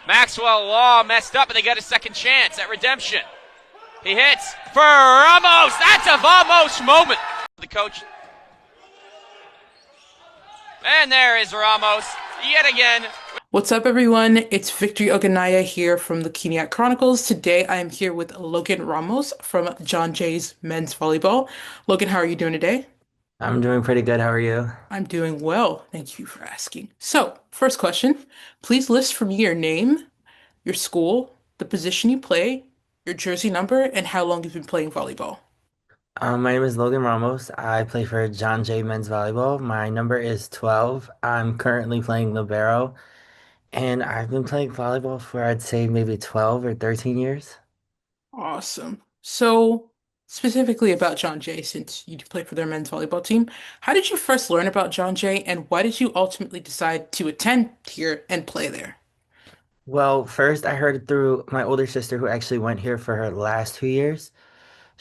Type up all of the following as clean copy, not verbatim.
Maxwell Law messed up and they get a second chance at redemption. He hits for Ramos. That's a Vamos moment. The coach. And there is Ramos yet again. What's up, everyone? It's Victory Oganaya here from the Keniat Chronicles. Today, I am here with Logan Ramos from John Jay's Men's Volleyball. Logan, how are you doing today? I'm doing pretty good. How are you? I'm doing well. Thank you for asking. So, first question, please list for me your name, your school, the position you play, your jersey number, and how long you've been playing volleyball. My name is Logan Ramos. I play for John Jay Men's Volleyball. My number is 12. I'm currently playing libero, and I've been playing volleyball for I'd say maybe 12 or 13 years. Awesome. So, specifically about John Jay, since you play for their men's volleyball team, how did you first learn about John Jay, and why did you ultimately decide to attend here and play there? Well, first I heard it through my older sister who actually went here for her last 2 years.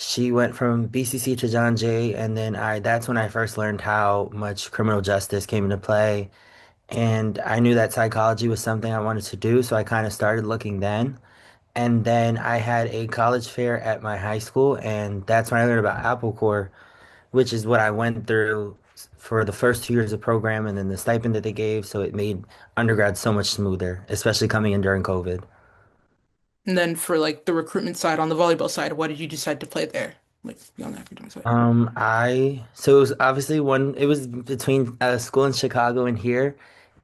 She went from BCC to John Jay, and then I that's when I first learned how much criminal justice came into play. And I knew that psychology was something I wanted to do, so I kind of started looking then. And then I had a college fair at my high school, and that's when I learned about Apple Core, which is what I went through for the first 2 years of program and then the stipend that they gave. So it made undergrad so much smoother, especially coming in during COVID. And then for like the recruitment side, on the volleyball side, why did you decide to play there? Like on the academic side. So it was obviously it was between a school in Chicago and here,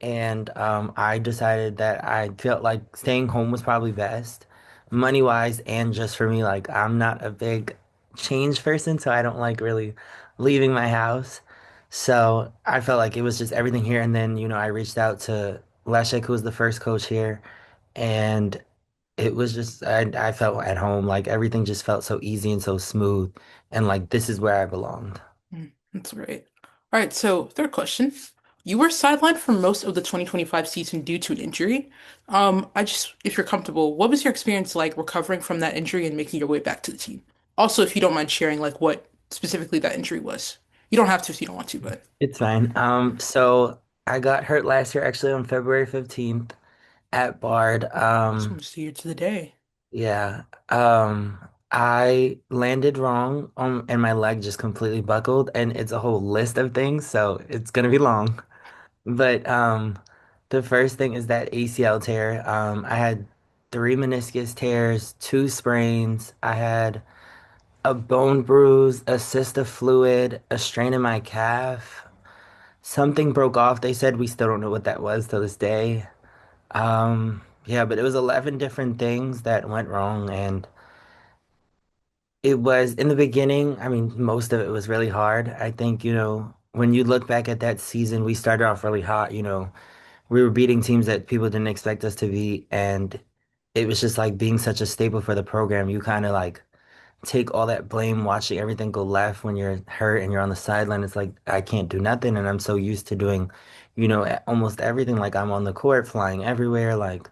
and I decided that I felt like staying home was probably best, money wise, and just for me, like I'm not a big change person, so I don't like really leaving my house. So I felt like it was just everything here, and then I reached out to Leszek, who was the first coach here, and it was just I felt at home, like everything just felt so easy and so smooth, and like this is where I belonged. That's great. All right, so third question. You were sidelined for most of the 2025 season due to an injury. If you're comfortable, what was your experience like recovering from that injury and making your way back to the team? Also, if you don't mind sharing, like what specifically that injury was. You don't have to if you don't want to, but It's fine. So I got hurt last year actually on February 15th at Bard. awesome to see you to the day. Yeah. I landed wrong and my leg just completely buckled, and it's a whole list of things, so it's gonna be long. But the first thing is that ACL tear. I had three meniscus tears, two sprains. I had a bone bruise, a cyst of fluid, a strain in my calf. Something broke off. They said we still don't know what that was till this day. Yeah, but it was 11 different things that went wrong, and it was in the beginning, I mean, most of it was really hard. I think, when you look back at that season, we started off really hot, we were beating teams that people didn't expect us to beat, and it was just like being such a staple for the program. You kind of like take all that blame watching everything go left when you're hurt and you're on the sideline. It's like I can't do nothing, and I'm so used to doing, almost everything. Like I'm on the court, flying everywhere, like,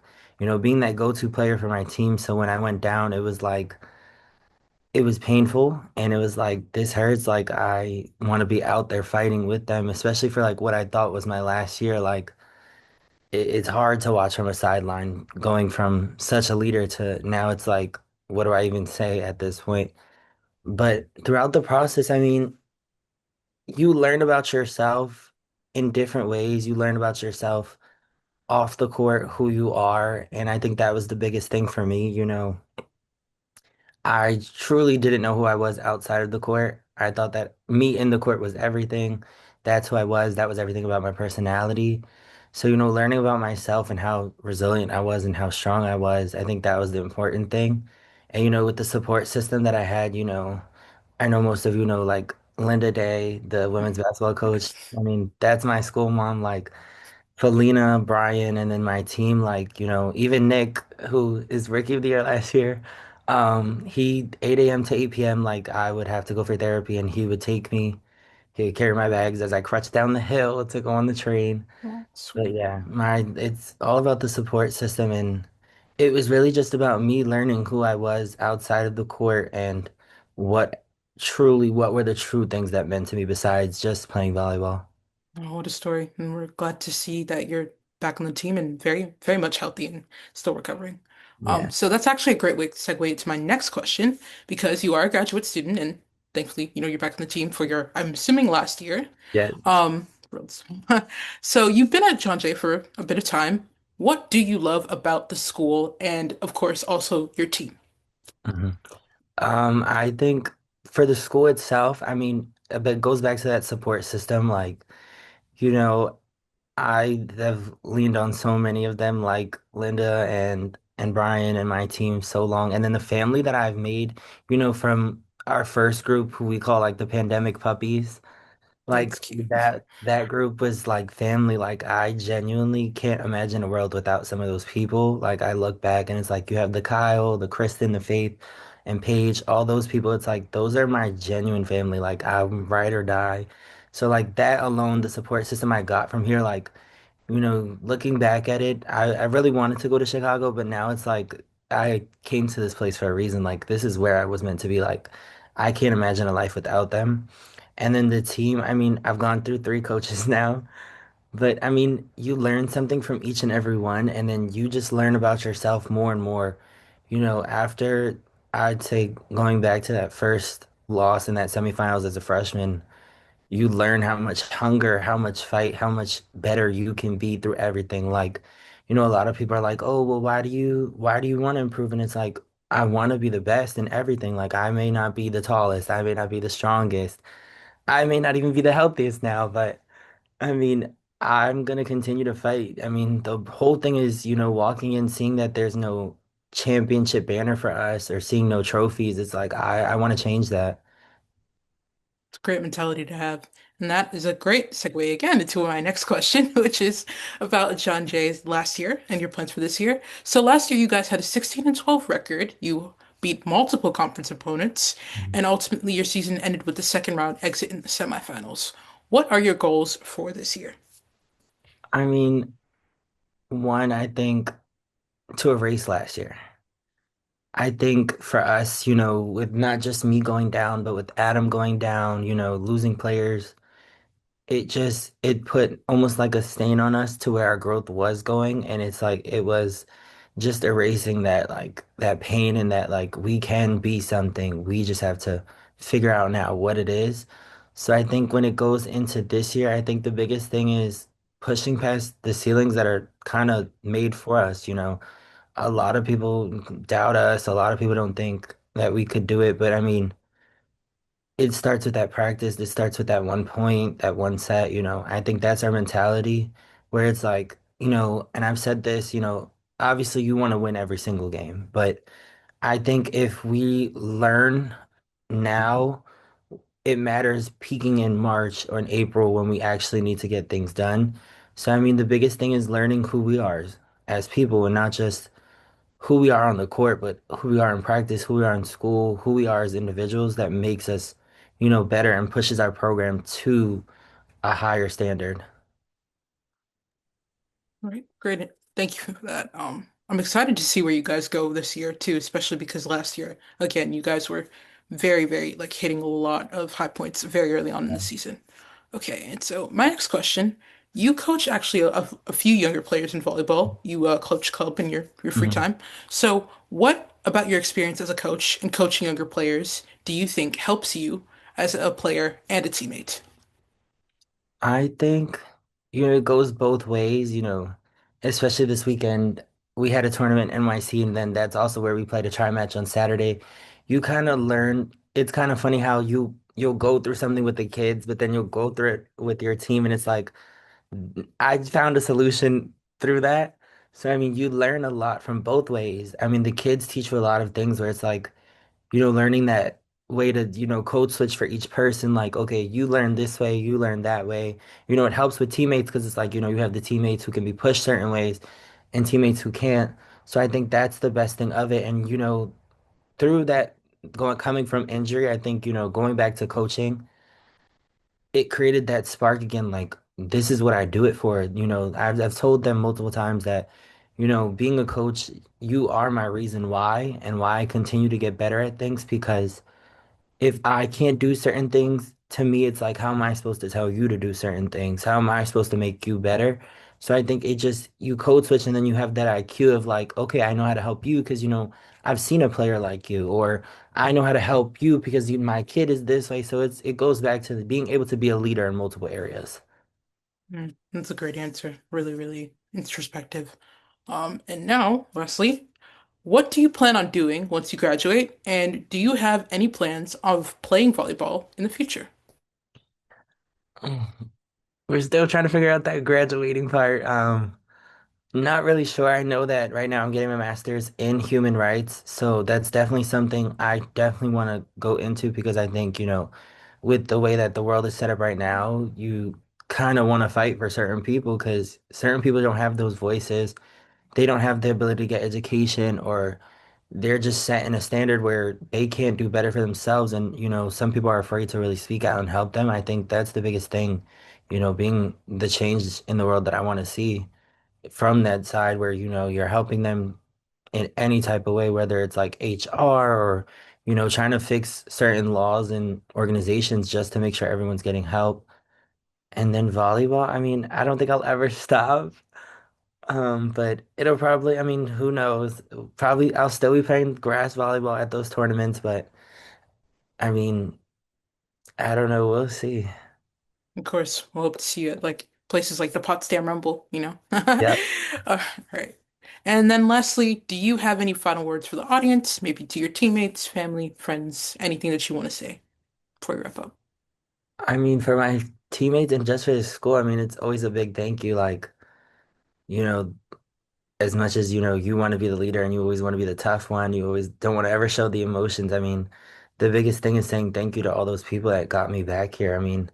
being that go-to player for my team. So when I went down, it was like it was painful, and it was like this hurts. Like I want to be out there fighting with them, especially for like what I thought was my last year. Like it's hard to watch from a sideline going from such a leader to now it's like, what do I even say at this point? But throughout the process, I mean, you learn about yourself in different ways. You learn about yourself off the court, who you are. And I think that was the biggest thing for me. I truly didn't know who I was outside of the court. I thought that me in the court was everything. That's who I was. That was everything about my personality. So, learning about myself and how resilient I was and how strong I was, I think that was the important thing. And, with the support system that I had, I know most of you know like Linda Day, the women's basketball coach. I mean, that's my school mom, like Felina, Brian, and then my team, like, even Nick, who is Rookie of the Year last year. He 8 a.m. to 8 p.m. like I would have to go for therapy, and he would take me. He would carry my bags as I crutched down the hill to go on the train. Oh, But sweet. yeah, it's all about the support system, and it was really just about me learning who I was outside of the court and what what were the true things that meant to me besides just playing volleyball. Oh, what a story. And we're glad to see that you're back on the team and very, very much healthy and still recovering. Yeah. So that's actually a great way to segue into my next question because you are a graduate student and thankfully, you're back on the team for your, I'm assuming last year. Yeah. Um, so you've been at John Jay for a bit of time. What do you love about the school and, of course, also your team? hmm I think for the school itself, I mean, it goes back to that support system. Like, you know, I have leaned on so many of them, like Linda and Brian and my team so long. And then the family that I've made, from our first group, who we call like the pandemic puppies. That's Like cute. that group was like family. Like I genuinely can't imagine a world without some of those people. Like I look back and it's like you have the Kyle, the Kristen, the Faith, and Paige, all those people. It's like those are my genuine family. Like I'm ride or die. So like that alone, the support system I got from here, like, looking back at it, I really wanted to go to Chicago, but now it's like I came to this place for a reason. Like this is where I was meant to be. Like I can't imagine a life without them. And then the team, I mean, I've gone through three coaches now, but I mean, you learn something from each and every one, and then you just learn about yourself more and more. After I'd say going back to that first loss in that semifinals as a freshman, you learn how much hunger, how much fight, how much better you can be through everything. Like, a lot of people are like, "Oh, well, why do you want to improve?" And it's like, I want to be the best in everything. Like, I may not be the tallest, I may not be the strongest. I may not even be the healthiest now, but I mean, I'm gonna continue to fight. I mean, the whole thing is, walking in, seeing that there's no championship banner for us or seeing no trophies. It's like I want to change that. It's a great mentality to have. And that is a great segue again into my next question, which is about John Jay's last year and your plans for this year. So last year you guys had a 16 and 12 record. You beat multiple conference opponents, and ultimately your season ended with the second round exit in the semifinals. What are your goals for this year? I mean, one, I think to erase last year. I think for us, with not just me going down, but with Adam going down, losing players. It put almost like a stain on us to where our growth was going, and it's like it was just erasing that like that pain and that like we can be something. We just have to figure out now what it is. So I think when it goes into this year, I think the biggest thing is pushing past the ceilings that are kind of made for us. A lot of people doubt us. A lot of people don't think that we could do it, but I mean, it starts with that practice. It starts with that one point, that one set, I think that's our mentality where it's like, and I've said this, obviously you want to win every single game, but I think if we learn now, it matters peaking in March or in April when we actually need to get things done. So, I mean, the biggest thing is learning who we are as people and not just who we are on the court, but who we are in practice, who we are in school, who we are as individuals that makes us, better and pushes our program to a higher standard. All right, great. Thank you for that. I'm excited to see where you guys go this year too, especially because last year, again, you guys were very, very like hitting a lot of high points very early on in the season. Okay, and so my next question, you coach actually a few younger players in volleyball. You coach club in your free Mhm. time. So what about your experience as a coach and coaching younger players do you think helps you as a player and a teammate? I think, it goes both ways, especially this weekend. We had a tournament in NYC, and then that's also where we played a tri match on Saturday. You kind of learn, it's kind of funny how you'll go through something with the kids, but then you'll go through it with your team, and it's like I found a solution through that. So I mean, you learn a lot from both ways. I mean, the kids teach you a lot of things where it's like, learning that way to, code switch for each person. Like, okay, you learn this way, you learn that way. It helps with teammates because it's like, you have the teammates who can be pushed certain ways and teammates who can't. So I think that's the best thing of it. And, through that coming from injury, I think, going back to coaching, it created that spark again. Like, this is what I do it for. I've told them multiple times that, being a coach, you are my reason why and why I continue to get better at things because if I can't do certain things, to me, it's like, how am I supposed to tell you to do certain things? How am I supposed to make you better? So I think it just you code switch and then you have that IQ of like, okay, I know how to help you because I've seen a player like you, or I know how to help you because my kid is this way. So it goes back to being able to be a leader in multiple areas. That's a great answer. Really, really introspective. And now, lastly, what do you plan on doing once you graduate? And do you have any plans of playing volleyball in the future? We're still trying to figure out that graduating part. Not really sure. I know that right now I'm getting my master's in human rights, so that's definitely something I definitely want to go into because I think, with the way that the world is set up right now, you kind of want to fight for certain people because certain people don't have those voices. They don't have the ability to get education, or they're just set in a standard where they can't do better for themselves. And, some people are afraid to really speak out and help them. I think that's the biggest thing, being the change in the world that I want to see from that side where you're helping them in any type of way, whether it's like HR or trying to fix certain laws and organizations just to make sure everyone's getting help. And then volleyball, I mean, I don't think I'll ever stop. But it'll probably, I mean, who knows? Probably I'll still be playing grass volleyball at those tournaments, but I mean, I don't know, we'll see. Of course, we'll hope to see you at like places like the Potsdam Rumble, you know? Yep. Right. And then lastly, do you have any final words for the audience, maybe to your teammates, family, friends, anything that you want to say before we wrap up? I mean, for my teammates and just for the school, I mean, it's always a big thank you. Like, you know, as much as you want to be the leader and you always want to be the tough one, you always don't want to ever show the emotions. I mean, the biggest thing is saying thank you to all those people that got me back here. I mean,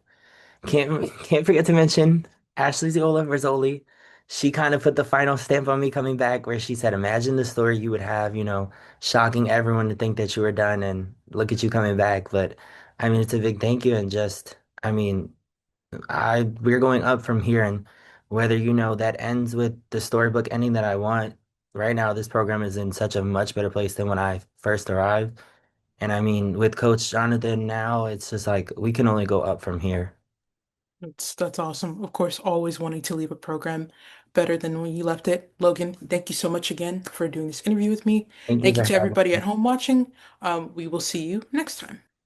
can't forget to mention Ashley Ziola Rizzoli. She kind of put the final stamp on me coming back, where she said, "Imagine the story you would have, shocking everyone to think that you were done, and look at you coming back." But I mean, it's a big thank you, and just, I mean, we're going up from here, and whether that ends with the storybook ending that I want. Right now, this program is in such a much better place than when I first arrived. And I mean, with Coach Jonathan now, it's just like we can only go up from here. That's awesome. Of course, always wanting to leave a program better than when you left it. Logan, thank you so much again for doing this interview with me. Thank you Thank you for to having everybody me. at home watching. We will see you next time.